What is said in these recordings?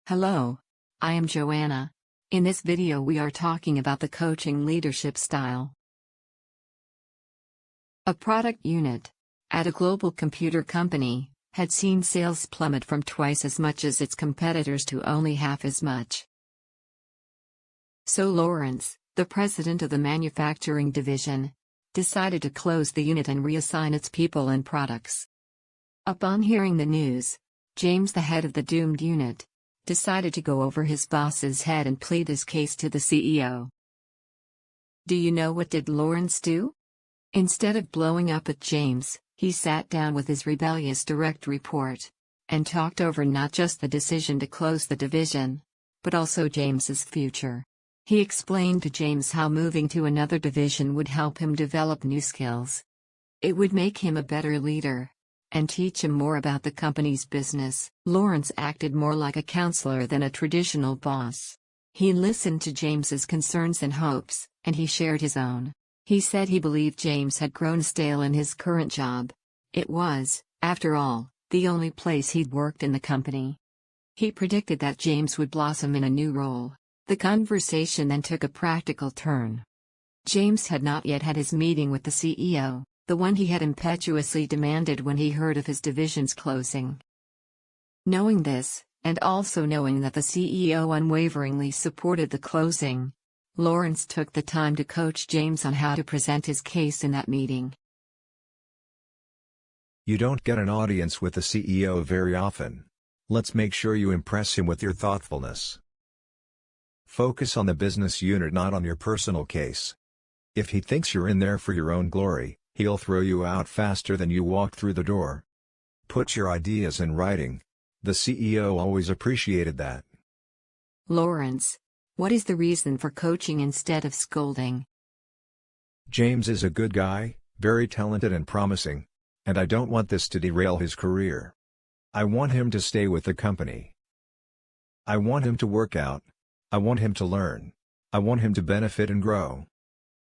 Hello, I am Joanna. In this video we are talking about the coaching leadership style. A product unit at a global computer company had seen sales plummet from twice as much as its competitors to only half as much. So Lawrence, the president of the manufacturing division, decided to close the unit and reassign its people and products. Upon hearing the news, James, the head of the doomed unit, decided to go over his boss's head and plead his case to the CEO. Do you know what did Lawrence do? Instead of blowing up at James, he sat down with his rebellious direct report and talked over not just the decision to close the division, but also James's future. He explained to James how moving to another division would help him develop new skills. It would make him a better leader and teach him more about the company's business. Lawrence acted more like a counselor than a traditional boss. He listened to James's concerns and hopes, and he shared his own. He said he believed James had grown stale in his current job. It was, after all, the only place he'd worked in the company. He predicted that James would blossom in a new role. The conversation then took a practical turn. James had not yet had his meeting with the CEO, the one he had impetuously demanded when he heard of his division's closing. Knowing this, and also knowing that the CEO unwaveringly supported the closing, Lawrence took the time to coach James on how to present his case in that meeting. You don't get an audience with the CEO very often. Let's make sure you impress him with your thoughtfulness. Focus on the business unit, not on your personal case. If he thinks you're in there for your own glory, he'll throw you out faster than you walked through the door. Put your ideas in writing. The CEO always appreciated that. Lawrence, what is the reason for coaching instead of scolding? James is a good guy, very talented and promising, and I don't want this to derail his career. I want him to stay with the company. I want him to work out. I want him to learn. I want him to benefit and grow.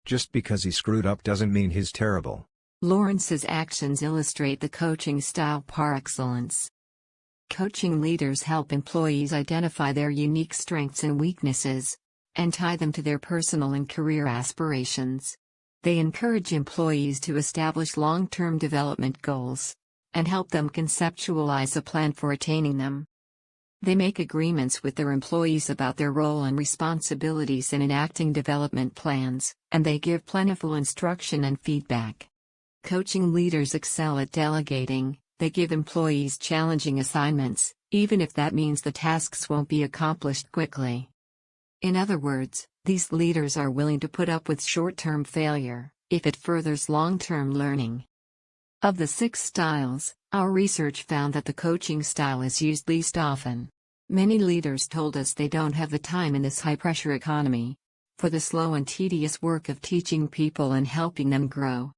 Just because he screwed up doesn't mean he's terrible. Lawrence's actions illustrate the coaching style par excellence. Coaching leaders help employees identify their unique strengths and weaknesses, and tie them to their personal and career aspirations. They encourage employees to establish long-term development goals, and help them conceptualize a plan for attaining them. They make agreements with their employees about their role and responsibilities in enacting development plans, and they give plentiful instruction and feedback. Coaching leaders excel at delegating. They give employees challenging assignments, even if that means the tasks won't be accomplished quickly. In other words, these leaders are willing to put up with short-term failure, if it furthers long-term learning. Of the 6 styles, our research found that the coaching style is used least often. Many leaders told us they don't have the time in this high-pressure economy for the slow and tedious work of teaching people and helping them grow.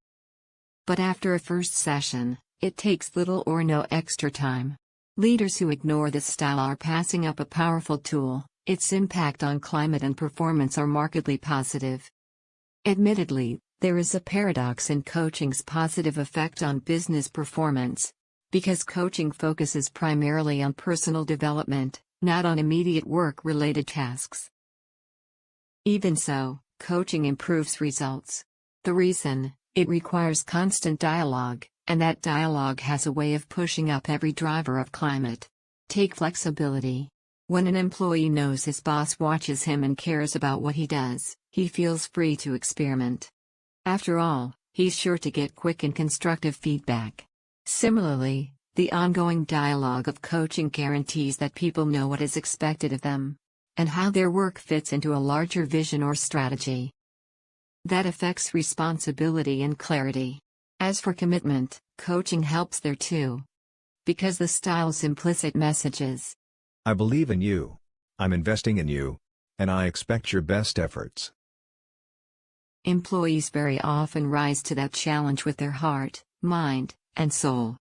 But after a first session, it takes little or no extra time. Leaders who ignore this style are passing up a powerful tool. Its impact on climate and performance are markedly positive. Admittedly, there is a paradox in coaching's positive effect on business performance, because coaching focuses primarily on personal development, not on immediate work-related tasks. Even so, coaching improves results. The reason? It requires constant dialogue, and that dialogue has a way of pushing up every driver of climate. Take flexibility. When an employee knows his boss watches him and cares about what he does, he feels free to experiment. After all, he's sure to get quick and constructive feedback. Similarly, the ongoing dialogue of coaching guarantees that people know what is expected of them, and how their work fits into a larger vision or strategy. That affects responsibility and clarity. As for commitment, coaching helps there too. Because the style's implicit messages. I believe in you. I'm investing in you. And I expect your best efforts. Employees very often rise to that challenge with their heart, mind, and soul.